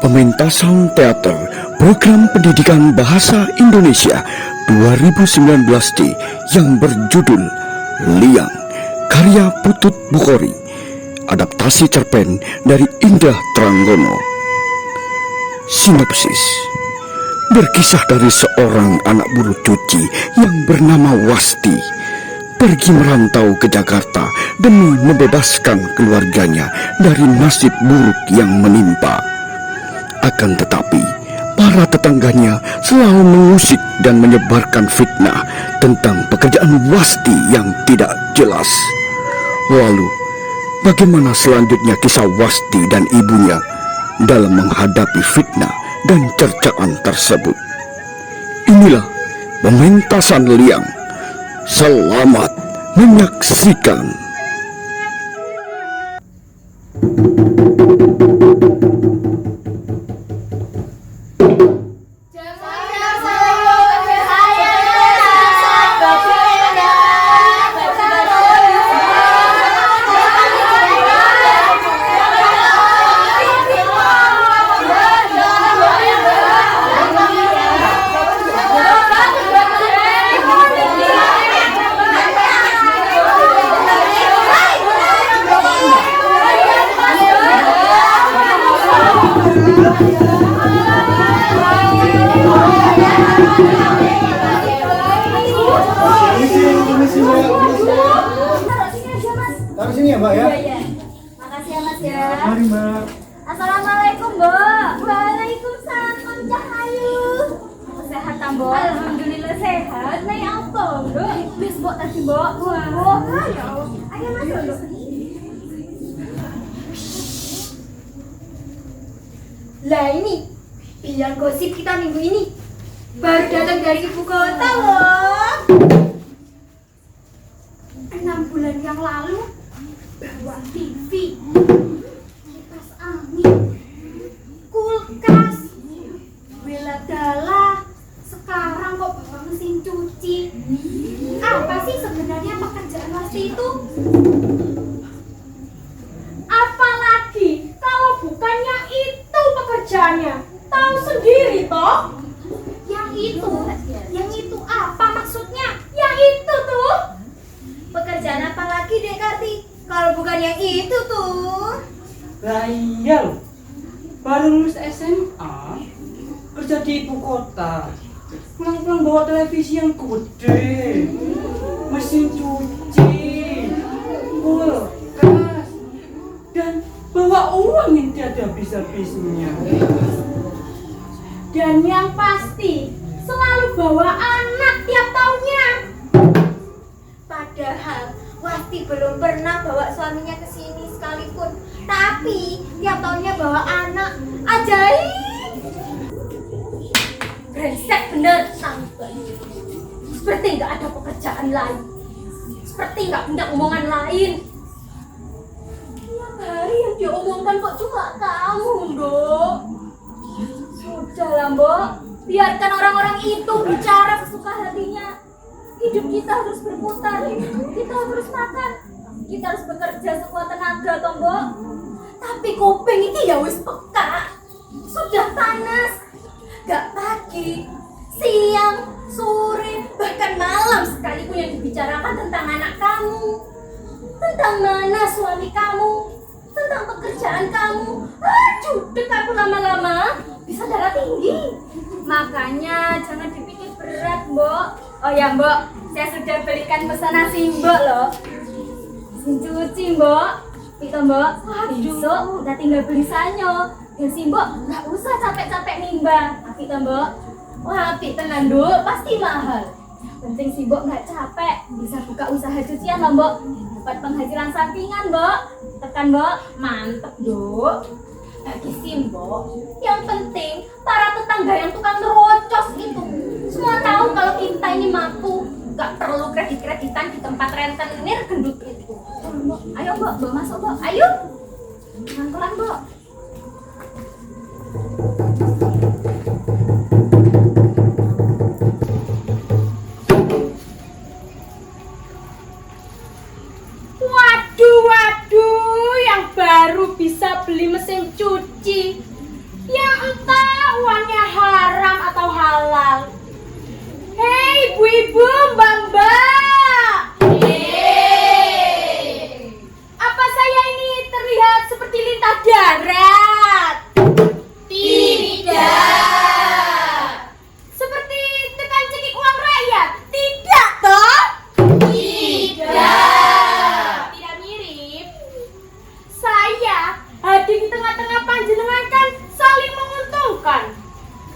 Pementasan teater program pendidikan bahasa Indonesia 2019D yang berjudul Liang, karya Putut Bukhori, adaptasi cerpen dari Indah Tranggono. Sinopsis: berkisah dari seorang anak buruh cuci yang bernama Wasti, pergi merantau ke Jakarta demi membebaskan keluarganya dari nasib buruk yang menimpa. Akan tetapi, para tetangganya selalu mengusik dan menyebarkan fitnah tentang pekerjaan Wasti yang tidak jelas. Lalu, bagaimana selanjutnya kisah Wasti dan ibunya dalam menghadapi fitnah dan cercaan tersebut? Inilah pementasan Liang. Selamat menyaksikan. Taruh sini ya, Mbak ya. Iya. Makasih ya, Mas ya. Mari, Mbak. Assalamualaikum, Mbak. Waalaikumsalam, Mam Cahayu. Sehat, Mbak? Alhamdulillah sehat. Nih apa, Mbak? Wis, Mbak, tadi, Mbak. Wah, ayo. Ayo masuk, Mbak. Lah ini, biar gosip kita minggu ini. Baru datang dari ibu kota, loh. 6 bulan yang lalu bawa TV, kipas angin, kulkas, bela-bela. Sekarang kok bawa mesin cuci. Apa sih sebenarnya pekerjaan Wasti itu? Apalagi kalau bukannya itu pekerjaannya. Tahu sendiri toh? Yang itu apa maksudnya? Yang itu tuh. Pekerjaan apa lagi, Dek Karti? Kalau bukan yang itu tuh. Lah iya loh, baru lulus SMA, kerja di ibu kota, pulang-pulang bawa televisi yang gede, mesin cuci, kulkas, dan bawa uang yang tiada habis-habisnya. Dan yang pasti selalu bawa anak tiap tahunnya. Padahal Wasti belum pernah bawa suaminya ke sini sekalipun. Tapi tiap tahunnya bawa anak. Ajaib. Brengsek bener, sampai. Seperti nggak ada pekerjaan lain. Seperti nggak punya omongan lain. Tiap hari yang diomongkan kok cuma kamu, Mbok. Sudahlah, Mbok. Biarkan orang-orang itu bicara sesuka hatinya. Hidup kita harus berputar, kita harus makan, kita harus bekerja sekuat tenaga, toh, Mbok. Tapi kuping ini ya wis peka. Sudah panas. Gak pagi, siang, sore, bahkan malam sekalipun yang dibicarakan tentang anak kamu, tentang mana suami kamu, tentang pekerjaan kamu. Aduh, dek aku lama-lama bisa darah tinggi. Makanya jangan dipikir berat, Mbok. Oh ya, Mbok, saya sudah belikan pesanan si Mbok loh. Mesin cuci, Mbok. Itu, Mbok. Besok udah tinggal beli sanyo. Dan si Mbok nggak usah capek-capek nimba. Tapi toh, Mbok. Wah, api tenan, Nduk, pasti mahal. Yang penting si Mbok nggak capek, bisa buka usaha cucian loh, Mbok. Dapat penghasilan sampingan, Mbok. Tekan, Mbok. Mantep, Nduk. Bagi si Mbok, yang penting para tetangga yang tukang nerocos itu semua tahu kalau kita ini mampu, nggak perlu kredit-kreditan di tempat rentenir gendut itu. Mbok, ayo Mbok, Mbok masuk, Mbok, ayo. Pelan-pelan, Mbok. Waduh, yang baru bisa beli mesin cuci. Yang wanita darat? Tidak. Seperti tekan cekik uang rakyat? Tidak toh? Tidak. Tidak mirip. Saya hadir di tengah-tengah panjenengan kan saling menguntungkan.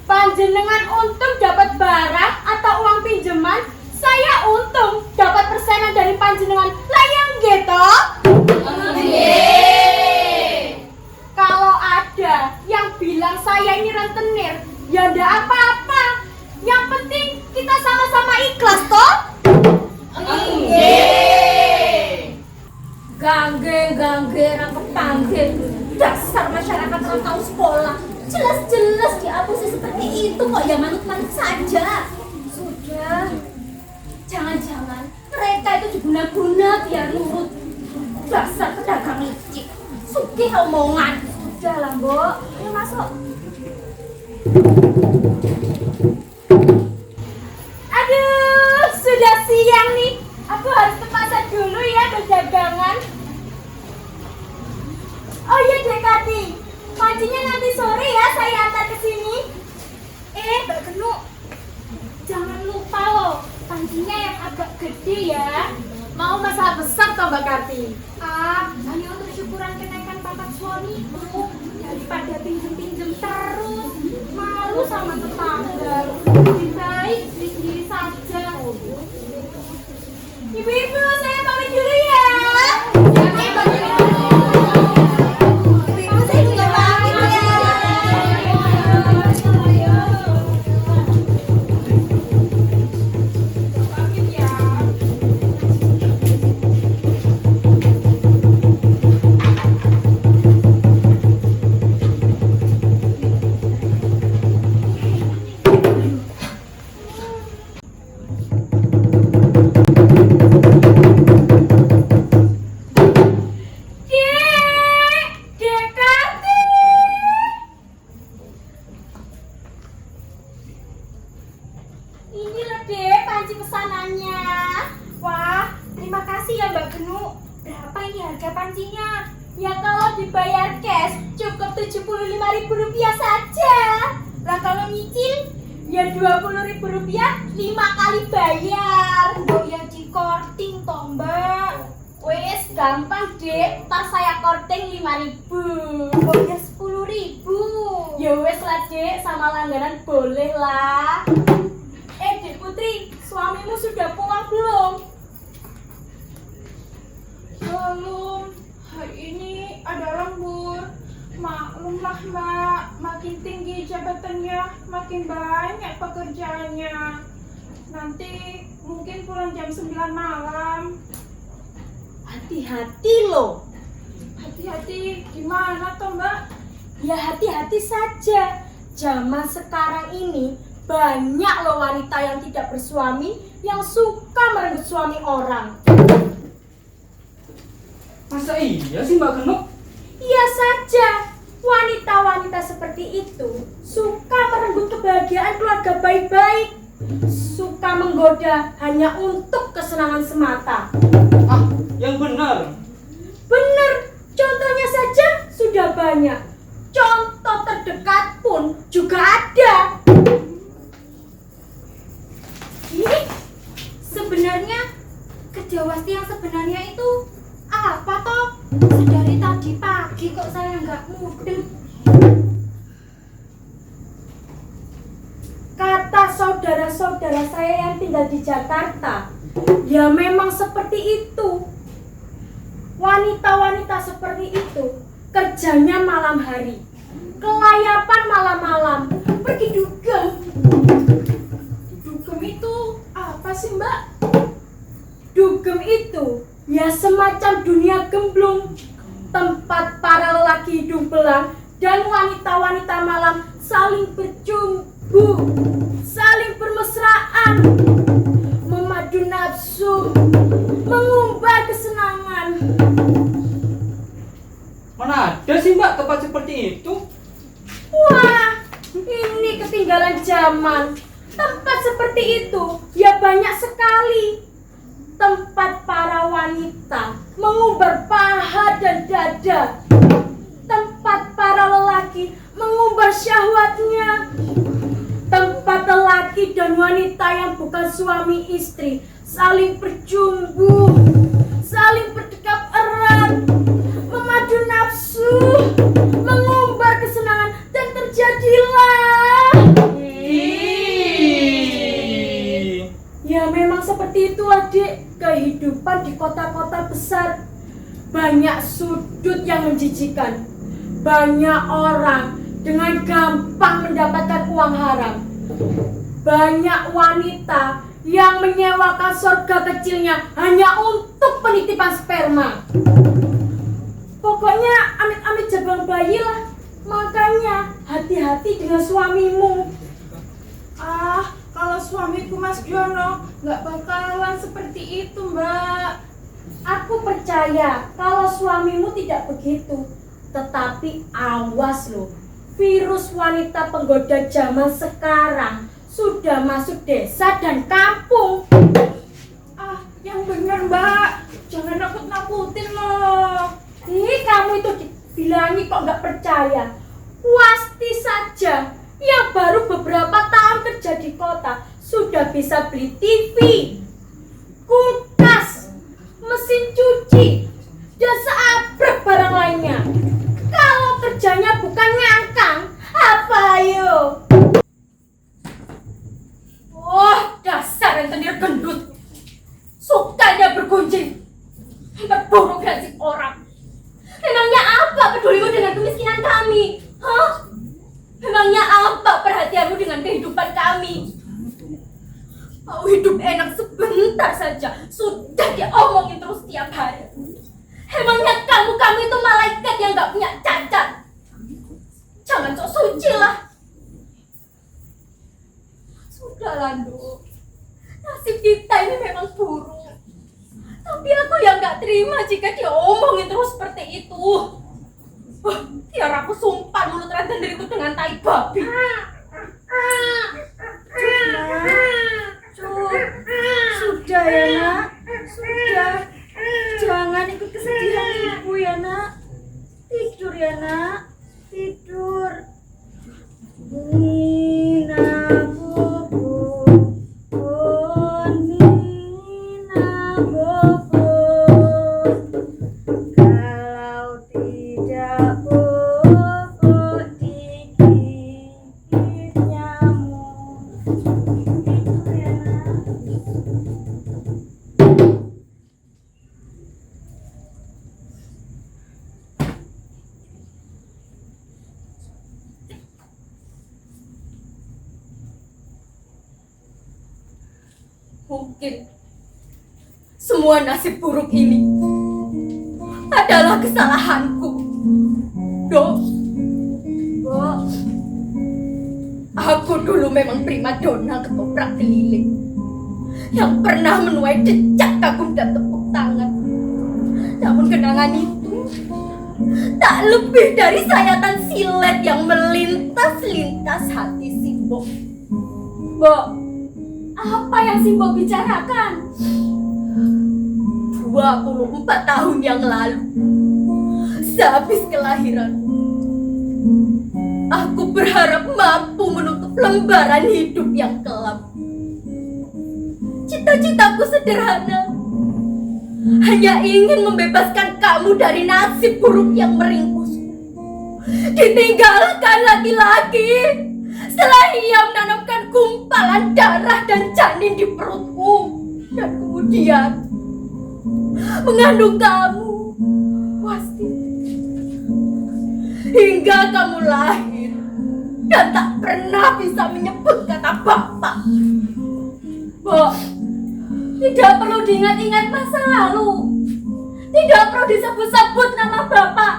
Panjenengan untung dapat barang atau uang pinjaman, saya untung dapat persenan dari panjenengan. Layang gitu? Kalau ada yang bilang saya ini rentenir, ya ndak apa-apa. Yang penting kita sama-sama ikhlas toh? Gangge, rangkep panggil. Dasar masyarakat orang tahu sekolah. Jelas-jelas dihapusnya seperti itu kok, ya manut-manut saja. Sudah. Jangan-jangan mereka itu diguna-guna biar nurut. Dasar pedagang licik. Sugih omongan. Sudah lah, Mbok. Ayo masuk. Aduh, sudah siang nih. Aku harus ke pasar dulu ya, ke dagangan. Oh iya, Dekati. Pancinya nanti sore ya, saya antar ke sini. Mbak Genu, jangan lupa loh, pancinya yang agak gede ya. Mau masalah besar toh Mbak Karti? Hanya untuk syukuran kenaikan pangkat suamiku. Daripada pinjem-pinjem terus, malu sama tetangga. Lebih baik sendiri saja. Ibu-ibu, saya pamit dulu ya. Ibu, saya juga pamit ya. Pamit ya. Ini loh Dek, panci pesanannya. Wah, terima kasih ya Mbak Genu. Berapa ini harga pancinya? Ya kalau dibayar cash cukup Rp75.000 saja. Lah kalau nyicil ya Rp20.000 5 kali bayar. Oh ya di korting toh Mbak. Wes gampang Dek, ntar saya korting 5.000. Oh ya 10.000. Ya wes lah Dek, sama langganan boleh lah. Dek Putri, suamimu sudah pulang belum? Belum, hari ini ada lembur. Maklumlah Mbak, makin tinggi jabatannya, makin banyak pekerjaannya. Nanti mungkin pulang jam 9 malam. Hati-hati loh. Hati-hati gimana toh Mbak? Ya hati-hati saja. Zaman sekarang ini banyak loh wanita yang tidak bersuami yang suka merenggut suami orang. Masa iya sih Mbak Genu? Iya saja. Wanita-wanita seperti itu suka merenggut kebahagiaan keluarga baik-baik. Suka menggoda hanya untuk kesenangan semata. Yang benar. Benar, contohnya saja sudah banyak. Contoh terdekat pun juga ada. Ini sebenarnya kerja Wasti yang sebenarnya itu apa toh? Sedari tadi pagi kok saya nggak mudeng. Kata saudara-saudara saya yang tinggal di Jakarta, ya memang seperti itu. Wanita-wanita seperti itu kerjanya malam hari, kelayapan malam-malam, pergi dugem. Dugem itu apa sih Mbak? Dugem itu ya semacam dunia gemblung, tempat para lelaki hidung belang dan wanita-wanita malam saling bercumbu, saling bermesraan, memadu nafsu, mengumbar kesenangan. Mana ada sih Mbak tempat seperti itu? Wah, ini ketinggalan zaman. Tempat seperti itu ya banyak sekali. Tempat para wanita mengumbar paha dan dada. Tempat tempat syahwatnya, tempat lelaki dan wanita yang bukan suami istri saling berjumbu, saling berdekap erat, memadu nafsu, mengumbar kesenangan, dan terjadilah. Ya memang seperti itu adik, kehidupan di kota-kota besar. Banyak sudut yang menjijikan, banyak orang dengan gampang mendapatkan uang haram, banyak wanita yang menyewakan surga kecilnya hanya untuk penitipan sperma. Pokoknya amit-amit jabang bayi lah. Makanya hati-hati dengan suamimu. Kalau suamiku Mas Jono nggak bakalan seperti itu, Mbak. Aku percaya kalau suamimu tidak begitu. Tetapi awas loh, virus wanita penggoda zaman sekarang sudah masuk desa dan kampung. Yang bener, Mbak. Jangan nakut-nakutin loh. Kamu itu dibilangi kok nggak percaya. Pasti saja yang baru beberapa tahun kerja di kota sudah bisa beli TV, kulkas, mesin cuci, dan seabrek barang lainnya. Kalau kerjanya bukan ngangkang, apa ayo? Dasar rentenir gendut, sukanya bergunjing, berburuk nasib orang. Memangnya apa pedulimu dengan kemiskinan kami? Memangnya apa perhatianmu dengan kehidupan kami? Mau hidup enak sebentar saja, sudah diomongin terus tiap hari. Emangnya kamu itu malaikat yang gak punya cacat? Jangan sok suci lah. Sudahlah, Nduk. Nasib kita ini memang buruk. Tapi aku yang gak terima jika diomongin terus seperti itu. Biar aku sumpah mulut rantan diriku dengan tai babi. Sudah ya nak, sudah. Jangan ikut kesedihan ibu ya nak. Tidur ya nak, tidur. Nina bobo, oh Nina bobo. Kalau tidak bobo digigit nyamuk. Tidur ya nak. Mungkin semua nasib buruk ini adalah kesalahanku. Dok, aku dulu memang primadona ketoprak keliling yang pernah menuai decak kagum dan tepuk tangan. Namun kenangan itu tak lebih dari sayatan silet yang melintas-lintas hati Simbo. Apa yang Simbo bicarakan? 24 tahun yang lalu, sehabis kelahiran, aku berharap mampu menutup lembaran hidup yang kelam. Cita-citaku sederhana, hanya ingin membebaskan kamu dari nasib buruk yang meringkusmu. Ditinggalkan laki-laki setelah ia menanamkan gumpalan darah dan janin di perutmu, dan kemudian mengandung kamu, Wasti, hingga kamu lahir dan tak pernah bisa menyebut kata bapak. Tidak perlu diingat-ingat masa lalu, tidak perlu disebut-sebut nama bapak.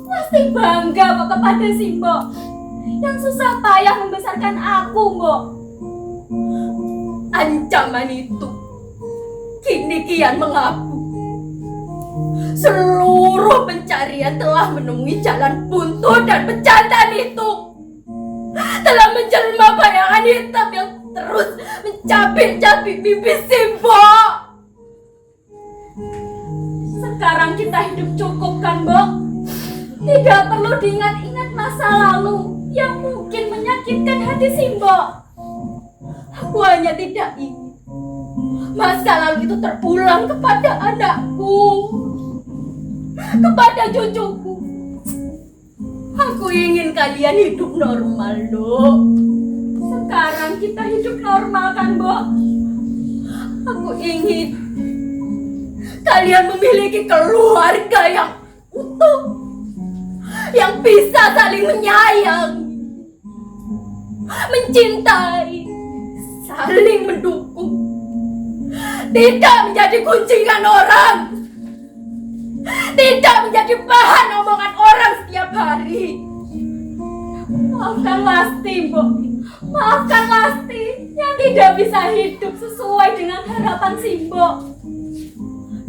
Wasti bangga kepada Simbo yang susah payah membesarkan aku, Mbok. Ancaman itu kini kian mengapu. Seluruh pencarian telah menemui jalan buntu, dan pejantan itu telah menjelma bayangan hitam yang terus mencabik-cabik mimpi Simbo. Sekarang kita hidup cukup kan, Mbok? Tidak perlu diingat-ingat masa lalu yang mungkin menyakitkan hati Simbo. Aku hanya tidak ingin masa lalu itu terulang kepada anakku, kepada cucuku. Aku ingin kalian hidup normal, Dok. Sekarang kita hidup normal kan, Bo? Aku ingin kalian memiliki keluarga yang utuh, yang bisa saling menyayangi, mencintai, saling mendukung, tidak menjadi gunjingan orang, tidak menjadi bahan omongan orang setiap hari. Maafkan Lasti, Mbok. Maafkan Lasti yang tidak bisa hidup sesuai dengan harapan Simbo.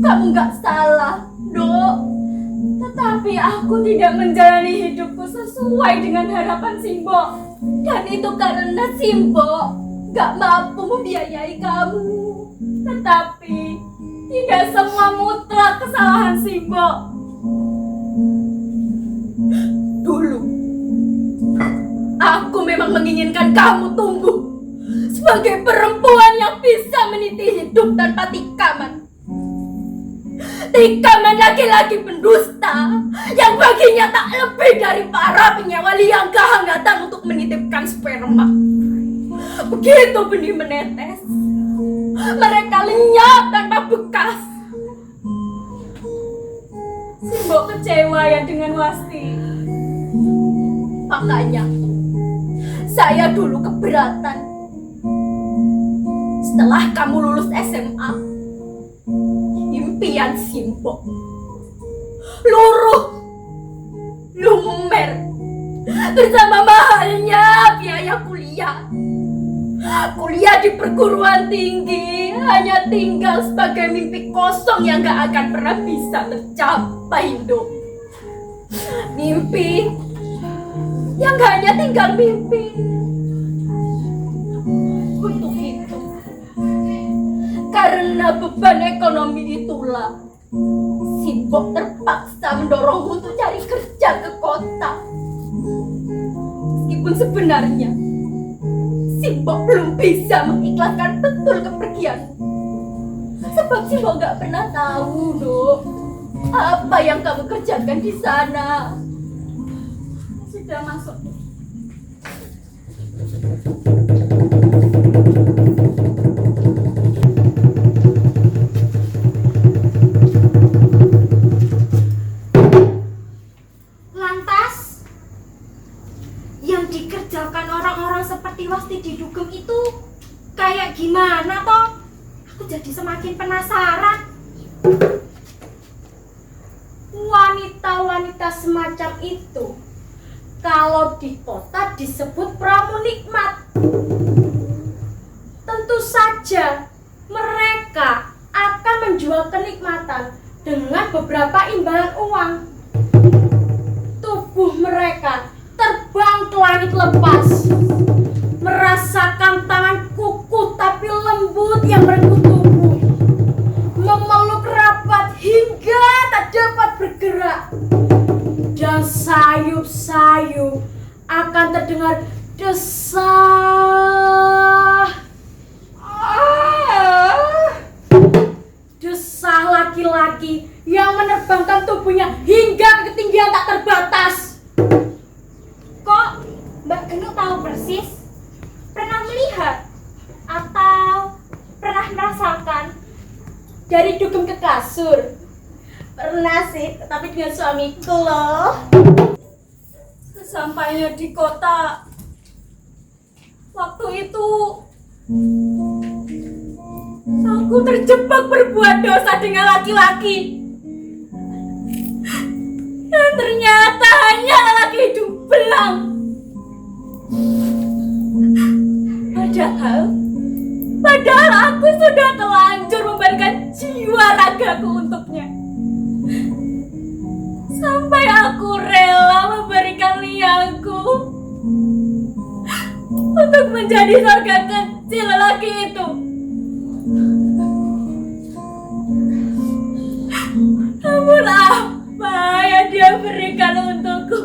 Kamu gak salah, Dok. Tetapi aku tidak menjalani hidupku sesuai dengan harapan Simbo. Dan itu karena Simbo gak mampu membiayai kamu. Tetapi tidak semua mutlak kesalahan Simbo. Dulu aku memang menginginkan kamu tumbuh sebagai perempuan yang bisa meniti hidup tanpa tikaman. Tikaman laki-laki pendusta yang baginya tak lebih dari para penyewa liang kehangatan untuk menitipkan sperma. Begitu benih menetes, mereka lenyap tanpa bekas. Simbo kecewa ya dengan Wasti. Makanya saya dulu keberatan. Setelah kamu lulus SMA, impian Simbo luruh, lumer, bersama mahalnya biaya kuliah. Kuliah di perguruan tinggi hanya tinggal sebagai mimpi kosong yang gak akan pernah bisa tercapai, Dok. Mimpi yang hanya tinggal mimpi. Untuk itu, karena beban ekonomi itulah Simbo terpaksa mendorongmu untuk cari kerja ke kota. Meskipun sebenarnya Simbo belum bisa mengikhlaskan betul kepergian. Sebab Simbo gak pernah tahu, Dok, apa yang kamu kerjakan di sana. Sudah masuk. Lantas, yang dikerjakan orang-orang seperti Wasti di Dugem itu kayak gimana toh? Aku jadi semakin penasaran. Wanita-wanita semacam itu kalau di kota disebut pramunikmat. Tentu saja mereka akan menjual kenikmatan dengan beberapa imbalan uang. Tubuh mereka terbang ke langit lepas, merasakan tangan kuku tapi lembut yang merenggut tubuh, memeluk rapat hingga tak dapat bergerak, dan sayup-sayup akan terdengar desah. Desah laki-laki yang menerbangkan tubuhnya hingga ke ketinggian tak terbatas. Kok Mbak Genuk tahu persis? Pernah melihat atau pernah merasakan dari dugem ke kasur? Pernah sih, tapi dengan suamiku loh. Sesampainya di kota, waktu itu aku terjebak berbuat dosa dengan laki-laki. Dan ternyata hanya laki hidung belang. Padahal aku sudah telanjur memberikan jiwa ragaku untuknya. Sampai aku rela memberikan liangku untuk menjadi surga kecil laki itu. Namun apa yang dia berikan untukku?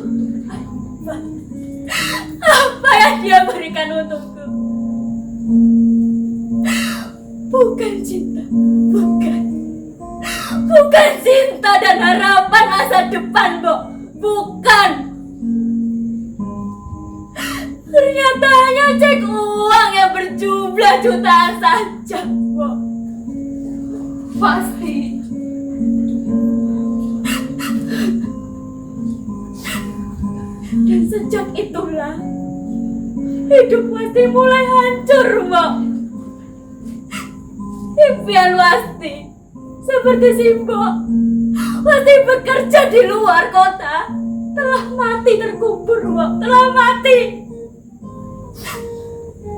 dan harapan masa depan, Mbok. Bukan. Ternyata hanya cek uang yang berjumlah jutaan saja, Mbok. Pasti. Dan sejak itulah hidup Wasti mulai hancur, Mbok. Impian Wasti seperti si Mbok, Wasti bekerja di luar kota, telah mati terkubur, Mbok. Telah mati.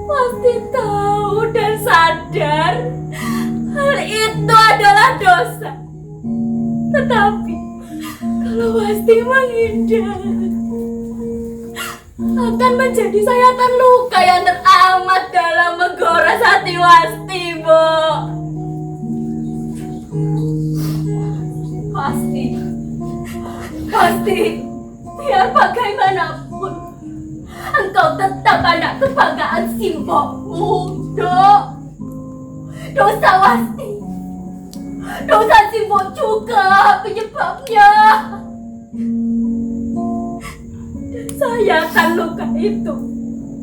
Wasti tahu dan sadar hal itu adalah dosa. Tetapi kalau Wasti menghindar, akan menjadi sayatan luka yang teramat dalam menggores hati Wasti, Mbok. Pasti, biar bagaimanapun engkau tetap anak kebanggaan si Mbokmu, Dok. Dosa Wasti, dosa si Mbok juga penyebabnya. Dan sayatan luka itu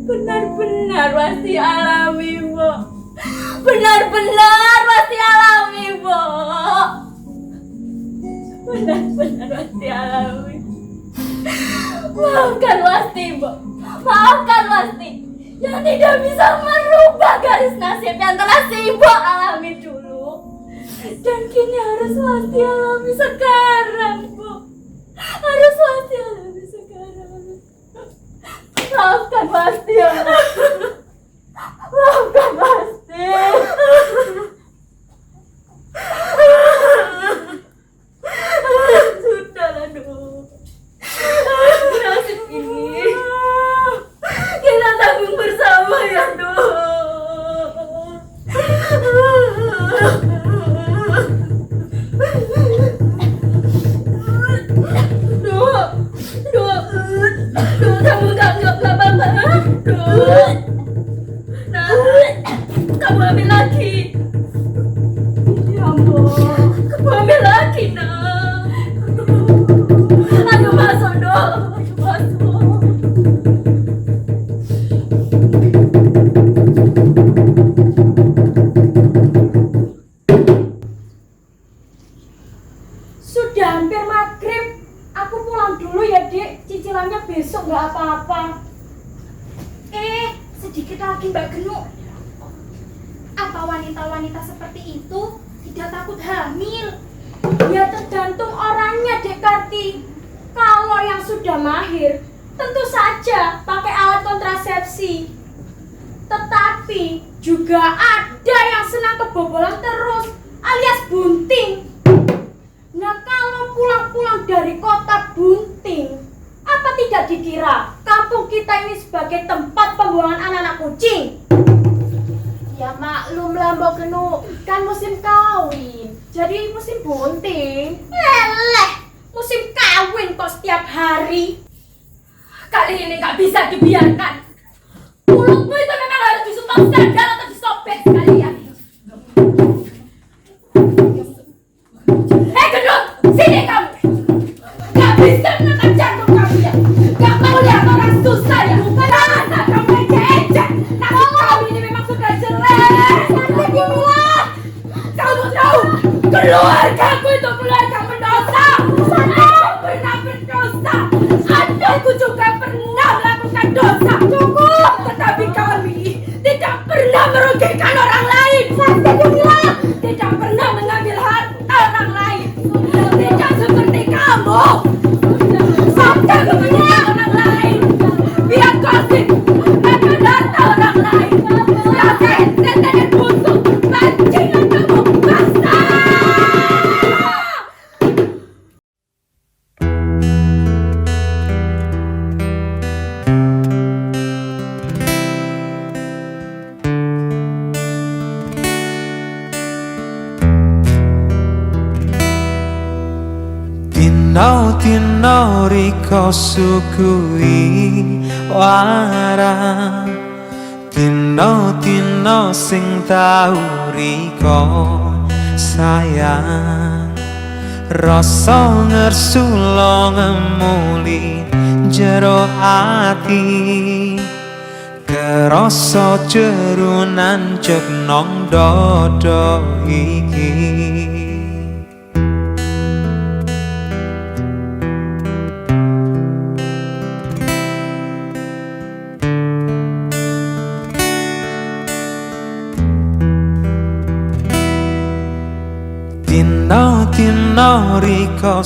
benar-benar Wasti alami, Mbok. Benar-benar Wasti alami, Mbok. Benar-benar Wasti alami. Maafkan Wasti, Mbok. Maafkan Wasti yang tidak bisa merubah garis nasib yang telah si Mbok alami dulu. Dan kini harus Wasti alami sekarang, Mbok. Harus Wasti alami sekarang. Maafkan Wasti, ya, Mbok. Maafkan Wasti. Sudahlah, Dok. Nasib ini kita tanggung bersama, ya, Dok. Dok, kamu nggak apa-apa, Dok. Nah, kamu ambil lagi. Ya ampun, kamu ambil lagi, nak. Ayo masuk, Dok. Ayo masuk. Sudah hampir maghrib. Aku pulang dulu ya, Dek. Cicilannya besok nggak apa-apa. Sedikit lagi, Mbak Genu. Apa wanita-wanita seperti itu tidak takut hamil? Ya tergantung orangnya, Dek Karti. Kalau yang sudah mahir, tentu saja pakai alat kontrasepsi. Tetapi juga ada yang senang kebobolan terus, alias bunting. Nah, kalau pulang-pulang dari kota bunting, apa tidak dikira kampung kita ini sebagai tempat pembuangan anak-anak kucing? Ya maklum lah, Mbak Genu, kan musim kawin, jadi musim bunting. Leleh, musim kawin kok setiap hari. Kali ini nggak bisa dibiarkan. Mulutmu itu memang harus disumpah sandal atau disobek sekalian. Gendut, sini kamu. Nggak bisa menekan jantung kamu, ya. Nggak mau lihat orang susah, ya. Masa kamu ejek-ejek. Nasib kamu ini memang sudah jelek. Kamu tahu, keluargaku itu keluarga pendosa. Aku pernah berdosa. Adikku juga pernah melakukan dosa. Cukup. Tetapi kami tidak pernah merugikan orang lain. Tidak pernah mengambil harta orang lain. Tidak seperti kamu. Sampai kepentingan orang lain. Biar gosip makan harta orang lain. Siasat, setan dan busuk. Bajingan kamu, basta! Tino riko sukui wara Tino sing tau riko sayang rasa ngersula ngemuli jero ati, kerasa jero nancep nang dada iki. Tino riko